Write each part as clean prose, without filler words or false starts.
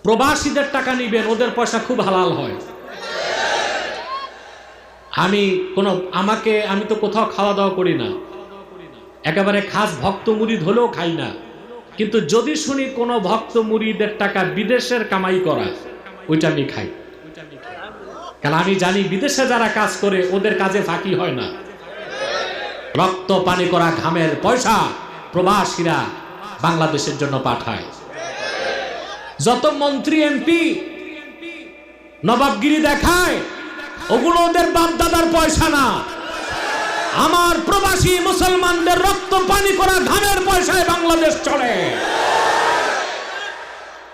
প্রবাসীদের টাকা নিবেন, ওদের পয়সা খুব হালাল হয়। আমি তো কোথাও খাওয়া দাওয়া করি না, একেবারে খাস ভক্ত মুরিদ হলেও খাই না, কিন্তু যদি শুনি কোনো ভক্ত মুরিদের টাকা বিদেশের কামাই করা, ওইটা আমি খাই। কারণ আমি জানি বিদেশে যারা কাজ করে ওদের কাজে ফাঁকি হয় না। রক্ত পানি করা ঘামের পয়সা প্রবাসীরা বাংলাদেশের জন্য পাঠায়। যত মন্ত্রী এমপি নবাবগিরি দেখায়, ওগুলো ওদের বাপ দাদার পয়সা না, আমার প্রবাসী মুসলমানদের রক্ত পানি করা ঘামের পয়সায় বাংলাদেশ চলে।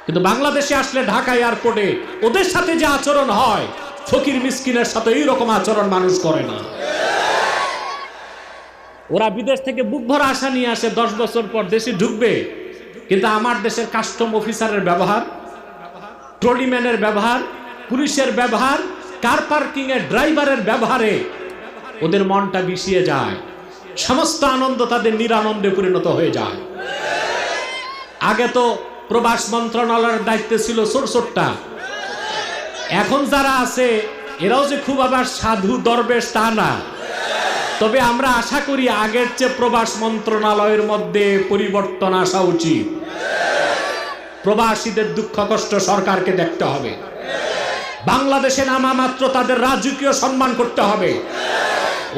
কিন্তু বাংলাদেশে আসলে ঢাকা এয়ারপোর্টে ওদের সাথে যে আচরণ হয়, ফকির মিসকিনের সাথে এইরকম আচরণ মানুষ করে না। ওরা বিদেশ থেকে বুক ভরা আশা নিয়ে আসে 10 বছর পর দেশে ঢুকবে, কিন্তু আমার দেশের কাস্টম অফিসারের ব্যবহার, ট্রলিম্যানের ব্যবহার, পুলিশের ব্যবহার, কার পার্কিং এর ড্রাইভারের ব্যবহারে ওদের মনটা বিষিয়ে যায়, সমস্ত আনন্দ তাদের নিরানন্দে পরিণত হয়ে যায়। আগে তো প্রবাস মন্ত্রণালয়ের দায়িত্বে ছিল ছোটটা, এখন যারা আছে এরাও যে খুব আবার সাধু দরবেশ তা না, তবে আমরা আশা করি আগের চেয়ে প্রবাস মন্ত্রণালয়ের মধ্যে পরিবর্তন আসা উচিত। প্রবাসীদের দুঃখ কষ্ট সরকারকে দেখতে হবে, বাংলাদেশে নামা মাত্র তাদের রাজকীয় সম্মান করতে হবে।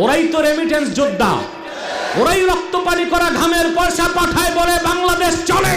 ওরাই তো রেমিটেন্স যোদ্ধা, ওরাই রক্ত পানি করা ঘামের পয়সা পাঠায় বলে বাংলাদেশ চলে।